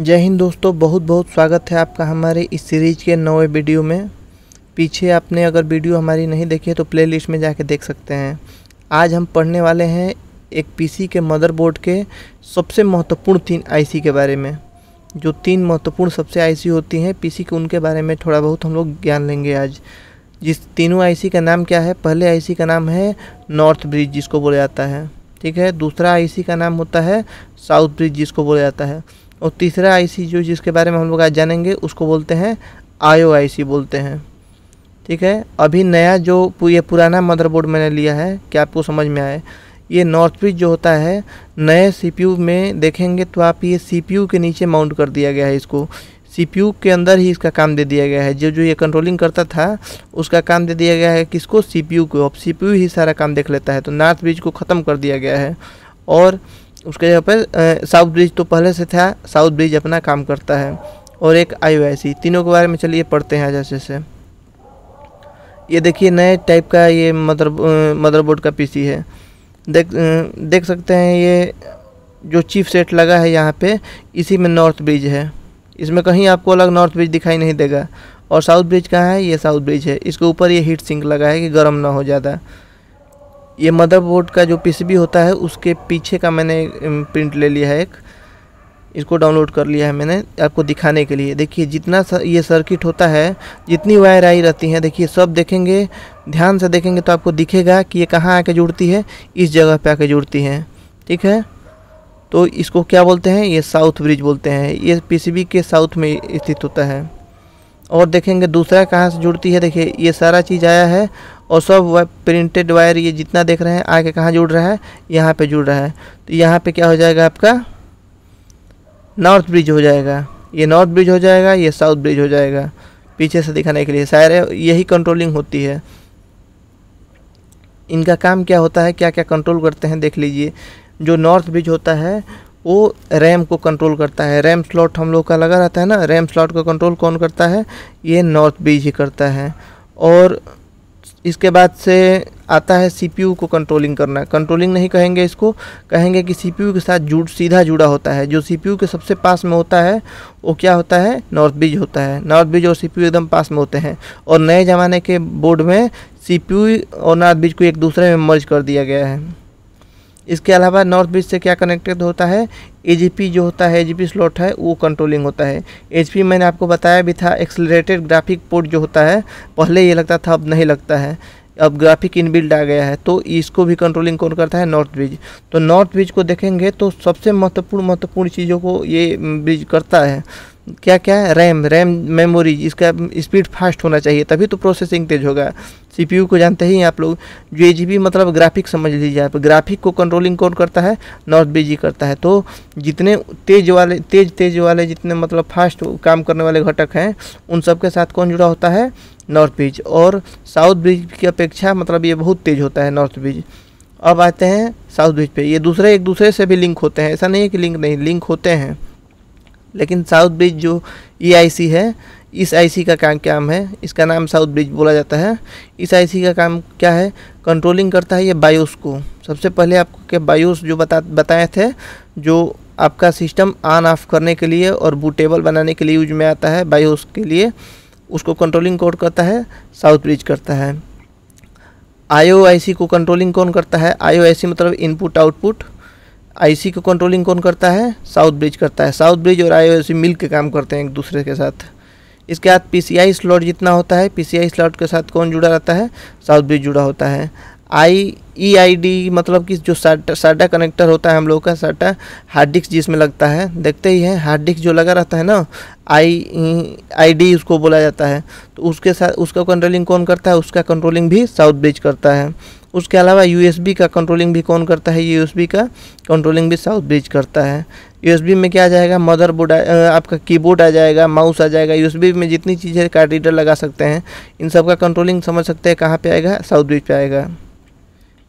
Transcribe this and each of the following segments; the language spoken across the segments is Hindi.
जय हिंद दोस्तों, बहुत बहुत स्वागत है आपका हमारे इस सीरीज के नए वीडियो में। पीछे आपने अगर वीडियो हमारी नहीं देखी है तो प्लेलिस्ट में जाके देख सकते हैं। आज हम पढ़ने वाले हैं एक पीसी के मदरबोर्ड के सबसे महत्वपूर्ण 3 आईसी के बारे में। जो 3 महत्वपूर्ण सबसे आईसी होती हैं पीसी के, उनके बारे में थोड़ा बहुत हम लोग ज्ञान लेंगे आज। जिस तीनों आईसी का नाम क्या है? पहले आईसी का नाम है नॉर्थ ब्रिज, जिसको बोला जाता है, ठीक है। दूसरा आईसी का नाम होता है साउथ ब्रिज, जिसको बोला जाता है। और तीसरा आईसी जो जिसके बारे में हम लोग आज जानेंगे उसको बोलते हैं आईओ आईसी बोलते हैं, ठीक है। अभी नया जो ये पुराना मदरबोर्ड मैंने लिया है, क्या आपको समझ में आए? ये नॉर्थ ब्रिज जो होता है नए सीपीयू में देखेंगे तो आप ये सीपीयू के नीचे माउंट कर दिया गया है। इसको सीपीयू के अंदर ही इसका काम दे दिया गया है। जो ये कंट्रोलिंग करता था उसका काम दे दिया गया है किसको? सीपीयू को। अब सीपीयू ही सारा काम देख लेता है, तो नॉर्थ ब्रिज को ख़त्म कर दिया गया है। और उसके जगह पर साउथ ब्रिज तो पहले से था, साउथ ब्रिज अपना काम करता है। और एक आईओआईसी, तीनों के बारे में चलिए पढ़ते हैं जैसे से। ये देखिए नए टाइप का ये मदरबोर्ड का पीसी है। देख सकते हैं ये जो चिप सेट लगा है यहाँ पे, इसी में नॉर्थ ब्रिज है। इसमें कहीं आपको अलग नॉर्थ ब्रिज दिखाई नहीं देगा। और साउथ ब्रिज कहाँ है? ये साउथ ब्रिज है। इसके ऊपर ये हीट सिंक लगा है कि गर्म ना हो ज़्यादा। ये मदरबोर्ड का जो पीसीबी होता है उसके पीछे का मैंने प्रिंट ले लिया है एक, इसको डाउनलोड कर लिया है मैंने आपको दिखाने के लिए। देखिए जितना ये सर्किट होता है, जितनी वायर आई रहती हैं, देखिए सब देखेंगे, ध्यान से देखेंगे तो आपको दिखेगा कि ये कहाँ आके जुड़ती है, इस जगह पे आके जुड़ती हैं, ठीक है। तो इसको क्या बोलते हैं? ये साउथ ब्रिज बोलते हैं। ये पीसीबी के साउथ में स्थित होता है। और देखेंगे दूसरा कहाँ से जुड़ती है। देखिए ये सारा चीज़ आया है और सब प्रिंटेड वायर ये जितना देख रहे हैं आगे कहाँ जुड़ रहा है? यहाँ पे जुड़ रहा है। तो यहाँ पे क्या हो जाएगा? आपका नॉर्थ ब्रिज हो जाएगा। ये नॉर्थ ब्रिज हो जाएगा, ये साउथ ब्रिज हो जाएगा। पीछे से दिखाने के लिए शायद यही कंट्रोलिंग होती है। इनका काम क्या होता है, क्या क्या कंट्रोल करते हैं देख लीजिए। जो नॉर्थ ब्रिज होता है वो रैम को कंट्रोल करता है। रैम स्लॉट हम लोग का लगा रहता है ना, रैम स्लॉट को कंट्रोल कौन करता है? ये नॉर्थ ब्रिज ही करता है। और इसके बाद से आता है सीपीयू को कंट्रोलिंग करना। कंट्रोलिंग नहीं कहेंगे इसको, कहेंगे कि सीपीयू के साथ सीधा जुड़ा होता है। जो सीपीयू के सबसे पास में होता है वो क्या होता है? नॉर्थ ब्रिज होता है। नॉर्थ ब्रिज और सीपीयू एकदम पास में होते हैं। और नए ज़माने के बोर्ड में सीपीयू और नॉर्थ ब्रिज को एक दूसरे में मर्ज कर दिया गया है। इसके अलावा नॉर्थ ब्रिज से क्या कनेक्टेड होता है? एजीपी जो होता है, एजीपी स्लॉट है, वो कंट्रोलिंग होता है। एजीपी मैंने आपको बताया भी था, एक्सेलरेटेड ग्राफिक पोर्ट जो होता है, पहले ये लगता था अब नहीं लगता है, अब ग्राफिक इनबिल्ट आ गया है। तो इसको भी कंट्रोलिंग कौन करता है? North bridge. तो नॉर्थ ब्रिज को देखेंगे तो सबसे महत्वपूर्ण चीज़ों को ये ब्रिज करता है। क्या क्या? रैम मेमोरी, इसका स्पीड फास्ट होना चाहिए तभी तो प्रोसेसिंग तेज होगा। सीपीयू को जानते ही आप लोग, जो एजीपी मतलब ग्राफिक समझ लीजिए आप। ग्राफिक को कंट्रोलिंग कौन करता है? नॉर्थ ब्रिज ही करता है। तो जितने तेज वाले जितने मतलब फास्ट काम करने वाले घटक हैं उन सब के साथ कौन जुड़ा होता है? North bridge. और साउथ ब्रिज की अपेक्षा मतलब ये बहुत तेज होता है नॉर्थ ब्रिज। अब आते हैं साउथ ब्रिज पे। ये एक दूसरे से भी लिंक होते हैं, ऐसा नहीं है कि लिंक होते हैं। लेकिन साउथ ब्रिज जो ये आईसी है, इस आईसी का काम है, इसका नाम साउथ ब्रिज बोला जाता है। इस आईसी का काम क्या है? कंट्रोलिंग करता है ये बायोस को। सबसे पहले आपको क्या बायोस जो बताए थे, जो आपका सिस्टम ऑन ऑफ करने के लिए और बूटेबल बनाने के लिए यूज में आता है, बायोस के लिए, उसको कंट्रोलिंग कौन करता है? साउथ ब्रिज करता है। आईओआईसी को कंट्रोलिंग कौन करता है? आईओआईसी मतलब इनपुट आउटपुट। आईसी को कंट्रोलिंग कौन करता है? साउथ ब्रिज करता है। साउथ ब्रिज और आईओआईसी मिल के काम करते हैं एक दूसरे के साथ। इसके बाद पीसीआई स्लॉट जितना होता है, पीसीआई स्लॉट के साथ कौन जुड़ा रहता है? साउथ ब्रिज जुड़ा होता है। ईआईडी मतलब कि जो साडा कनेक्टर होता है हम लोग का, साडा हार्ड डिस्क जिसमें लगता है, देखते ही हैं हार्ड डिस्क जो लगा रहता है ना, आईडी उसको बोला जाता है। तो उसके साथ उसका कंट्रोलिंग कौन करता है? उसका कंट्रोलिंग भी साउथ ब्रिज करता है। उसके अलावा यूएसबी का कंट्रोलिंग भी कौन करता है? यूएसबी का कंट्रोलिंग भी साउथ ब्रिज करता है। यूएसबी में क्या आ जाएगा? मदरबोर्ड, आपका कीबोर्ड आ जाएगा, माउस आ जाएगा। यूएसबी में जितनी चीज़ें कार्ड रीडर लगा सकते हैं, इन सब का कंट्रोलिंग समझ सकते हैं कहाँ पे आएगा? साउथ ब्रिज पे आएगा।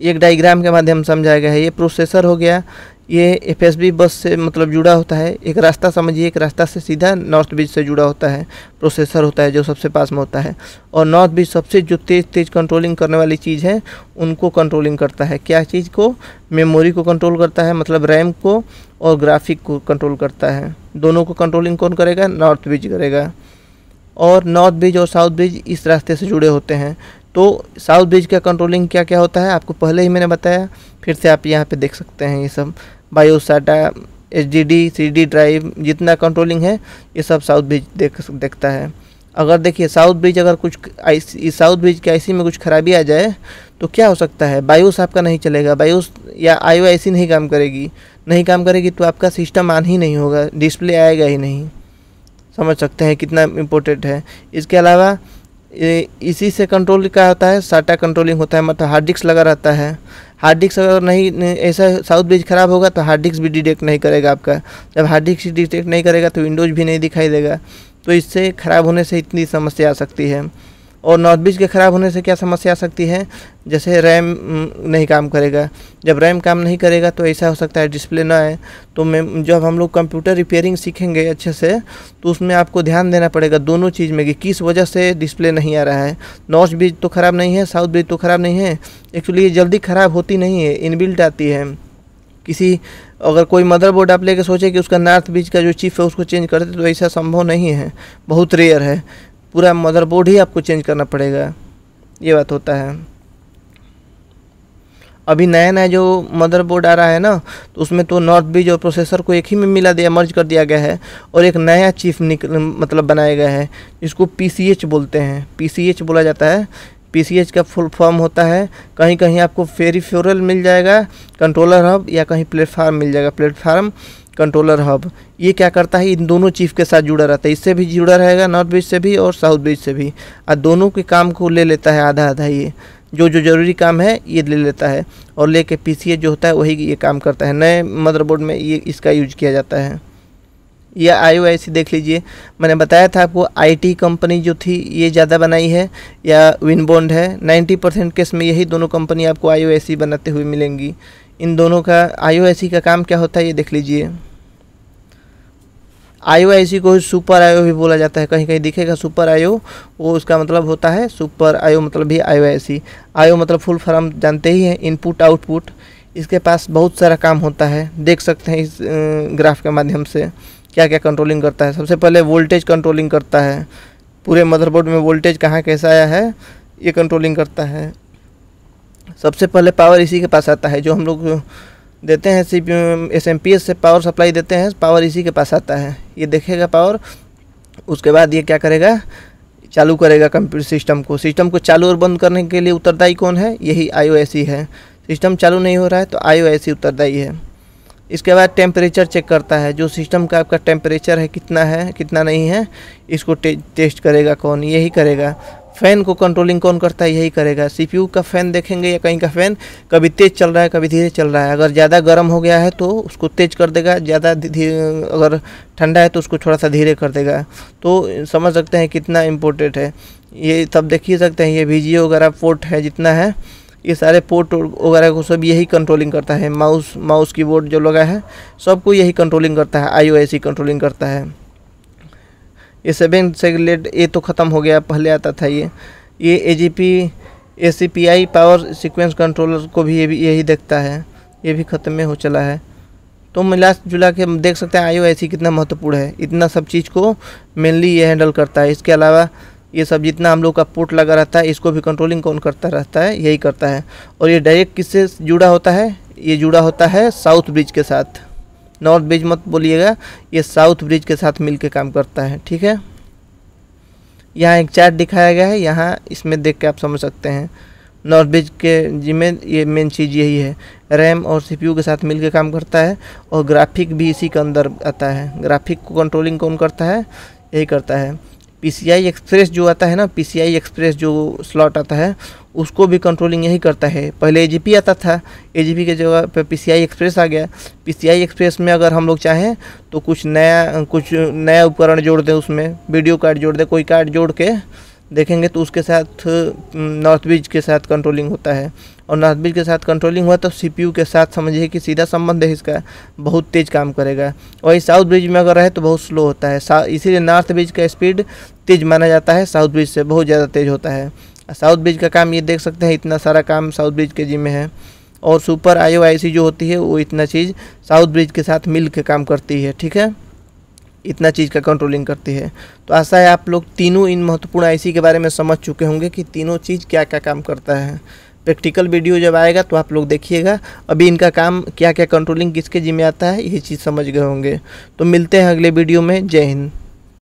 एक डायग्राम के माध्यम से समझाया गया है। ये प्रोसेसर हो गया, ये एफएसबी बस से मतलब जुड़ा होता है। एक रास्ता समझिए, एक रास्ता से सीधा नॉर्थ ब्रिज से जुड़ा होता है, प्रोसेसर होता है जो सबसे पास में होता है। और नॉर्थ ब्रिज सबसे जो तेज़ कंट्रोलिंग करने वाली चीज़ है उनको कंट्रोलिंग करता है। क्या चीज़ को? मेमोरी को कंट्रोल करता है, मतलब रैम को, और ग्राफिक को कंट्रोल करता है। दोनों को कंट्रोलिंग कौन करेगा? नॉर्थ ब्रिज करेगा। और नॉर्थ ब्रिज और साउथ ब्रिज इस रास्ते से जुड़े होते हैं। तो साउथ ब्रिज का कंट्रोलिंग क्या क्या होता है आपको पहले ही मैंने बताया, फिर से आप यहाँ पे देख सकते हैं। ये सब बायोस, साटा, एचडीडी, सीडी ड्राइव, जितना कंट्रोलिंग है ये सब साउथ ब्रिज देखता है। अगर देखिए साउथ ब्रिज अगर कुछ साउथ ब्रिज के आईसी में कुछ खराबी आ जाए तो क्या हो सकता है? बायोस आपका नहीं चलेगा, बायोस या आईओआईसी नहीं काम करेगी तो आपका सिस्टम ऑन ही नहीं होगा, डिस्प्ले आएगा ही नहीं। समझ सकते हैं कितना इम्पोर्टेंट है। इसके अलावा इसी से कंट्रोल क्या होता है? साटा कंट्रोलिंग होता है, मतलब हार्ड डिस्क लगा रहता है। हार्ड डिस्क अगर नहीं ऐसा साउथ ब्रिज खराब होगा तो हार्ड डिस्क भी डिटेक्ट नहीं करेगा आपका। जब हार्ड डिस्क डिटेक्ट नहीं करेगा तो विंडोज़ भी नहीं दिखाई देगा। तो इससे ख़राब होने से इतनी समस्या आ सकती है। और नॉर्थ ब्रिज के ख़राब होने से क्या समस्या आ सकती है? जैसे रैम नहीं काम करेगा। जब रैम काम नहीं करेगा तो ऐसा हो सकता है डिस्प्ले ना आए। तो जब हम लोग कंप्यूटर रिपेयरिंग सीखेंगे अच्छे से तो उसमें आपको ध्यान देना पड़ेगा दोनों चीज़ में कि किस वजह से डिस्प्ले नहीं आ रहा है। नॉर्थ ब्रिज तो ख़राब नहीं है, साउथ ब्रिज तो ख़राब नहीं है। एक्चुअली ये जल्दी ख़राब होती नहीं है, इनबिल्ट आती है। अगर कोई मदरबोर्ड आप लेके सोचे कि उसका नॉर्थ ब्रिज का जो चिप है उसको चेंज कर दे तो ऐसा संभव नहीं है, बहुत रेयर है। पूरा मदरबोर्ड ही आपको चेंज करना पड़ेगा, ये बात होता है। अभी नया नया जो मदरबोर्ड आ रहा है ना तो उसमें तो नॉर्थ ब्रिज और प्रोसेसर को एक ही में मर्ज कर दिया गया है और एक नया चिप मतलब बनाया गया है, इसको पीसीएच बोलते हैं। पीसीएच बोला जाता है। पीसीएच का फुल फॉर्म होता है, कहीं कहीं आपको पेरिफेरल मिल जाएगा कंट्रोलर हब, या कहीं प्लेटफार्म मिल जाएगा प्लेटफार्म कंट्रोलर हब। ये क्या करता है? इन दोनों चिप के साथ जुड़ा रहता है, इससे भी जुड़ा रहेगा नॉर्थ ब्रिज से भी और साउथ ब्रिज से भी, और दोनों के काम को ले लेता है आधा आधा। ये जो ज़रूरी काम है ये ले लेता है और लेके पीसीएच जो होता है वही ये काम करता है। नए मदरबोर्ड में ये इसका यूज किया जाता है। या आईओआईसी देख लीजिए, मैंने बताया था आपको आईटी कंपनी जो थी ये ज़्यादा बनाई है या विनबॉन्ड है। 90% केस में यही दोनों कंपनी आपको आईओआईसी बनाते हुए मिलेंगी। इन दोनों का आईओआईसी का काम क्या होता है ये देख लीजिए। आईओआईसी को सुपर आईओ भी बोला जाता है, कहीं कहीं दिखेगा सुपर आईओ, वो उसका मतलब होता है सुपर आईओ मतलब भी आईओआईसी। आईओ मतलब फुल फॉर्म जानते ही हैं, इनपुट आउटपुट। इसके पास बहुत सारा काम होता है, देख सकते हैं इस ग्राफ के माध्यम से क्या क्या कंट्रोलिंग करता है। सबसे पहले वोल्टेज कंट्रोलिंग करता है, पूरे मदरबोर्ड में वोल्टेज कहाँ कैसा आया है ये कंट्रोलिंग करता है। सबसे पहले पावर इसी के पास आता है, जो हम लोग देते हैं एसएमपीएस से पावर सप्लाई देते हैं, पावर इसी के पास आता है। ये देखेगा पावर, उसके बाद ये क्या करेगा? चालू करेगा कंप्यूटर सिस्टम को चालू और बंद करने के लिए उत्तरदायी कौन है? यही आईओआईसी है। सिस्टम चालू नहीं हो रहा है तो आईओआईसी उत्तरदायी है। इसके बाद टेम्परेचर चेक करता है, जो सिस्टम का आपका टेम्परेचर है कितना नहीं है, इसको टेस्ट करेगा कौन? यही करेगा। फ़ैन को कंट्रोलिंग कौन करता है? यही करेगा। सीपीयू का फ़ैन देखेंगे या कहीं का फ़ैन कभी तेज़ चल रहा है कभी धीरे चल रहा है। अगर ज़्यादा गर्म हो गया है तो उसको तेज़ कर देगा, ज़्यादा अगर ठंडा है तो उसको थोड़ा सा धीरे कर देगा। तो समझ सकते हैं कितना इम्पोर्टेंट है ये। तब देख ही सकते हैं ये वीजीओ वगैरह पोर्ट है जितना है, ये सारे पोर्ट वगैरह को सब यही कंट्रोलिंग करता है। माउस कीबोर्ड जो लगा है सबको यही कंट्रोलिंग करता है, आईओआईसी कंट्रोलिंग करता है। ये 7 सेगलेट ये तो ख़त्म हो गया, पहले आता था ये एजीपी एसीपीआई पावर सीक्वेंस कंट्रोलर को भी यही देखता है, ये भी ख़त्म में हो चला है। तो मिला जुला के देख सकते हैं आईओआईसी कितना महत्वपूर्ण है। इतना सब चीज़ को मेनली ये हैंडल करता है। इसके अलावा ये सब जितना हम लोग का पोर्ट लगा रहता है इसको भी कंट्रोलिंग कौन करता रहता है? यही करता है। और ये डायरेक्ट किससे जुड़ा होता है? ये जुड़ा होता है साउथ ब्रिज के साथ। नॉर्थ ब्रिज मत बोलिएगा, ये साउथ ब्रिज के साथ मिलके काम करता है। ठीक है, यहाँ एक चार्ट दिखाया गया है, यहाँ इसमें देख के आप समझ सकते हैं। नॉर्थ ब्रिज के जिम्मे ये मेन चीज़ यही है, रैम और सीपीयू के साथ मिलके काम करता है और ग्राफिक भी इसी के अंदर आता है। ग्राफिक को कंट्रोलिंग कौन करता है? यही करता है। पीसीआई एक्सप्रेस जो आता है ना, पीसीआई एक्सप्रेस जो स्लॉट आता है उसको भी कंट्रोलिंग यही करता है। पहले एजीपी आता था, एजीपी के जगह पे पीसीआई एक्सप्रेस आ गया। पीसीआई एक्सप्रेस में अगर हम लोग चाहें तो कुछ नया उपकरण जोड़ दें, उसमें वीडियो कार्ड जोड़ दें, कोई कार्ड जोड़ के देखेंगे तो उसके साथ नॉर्थ ब्रिज के साथ कंट्रोलिंग होता है, और नॉर्थ ब्रिज के साथ कंट्रोलिंग हुआ तो सीपीयू के साथ समझिए कि सीधा संबंध है इसका, बहुत तेज़ काम करेगा। वही साउथ ब्रिज में अगर रहे तो बहुत स्लो होता है, इसीलिए नॉर्थ ब्रिज का स्पीड तेज़ माना जाता है, साउथ ब्रिज से बहुत ज़्यादा तेज़ होता है। साउथ ब्रिज का काम ये देख सकते हैं, इतना सारा काम साउथ ब्रिज के जिम्मे है, और सुपर IO/IC जो होती है वो इतना चीज़ साउथ ब्रिज के साथ मिल के काम करती है, ठीक है, इतना चीज़ का कंट्रोलिंग करती है। तो आशा है आप लोग तीनों इन महत्वपूर्ण IC के बारे में समझ चुके होंगे कि तीनों चीज़ क्या क्या काम करता है। प्रैक्टिकल वीडियो जब आएगा तो आप लोग देखिएगा, अभी इनका काम क्या क्या कंट्रोलिंग किसके जिम्मे आता है ये चीज़ समझ गए होंगे। तो मिलते हैं अगले वीडियो में, जय हिंद।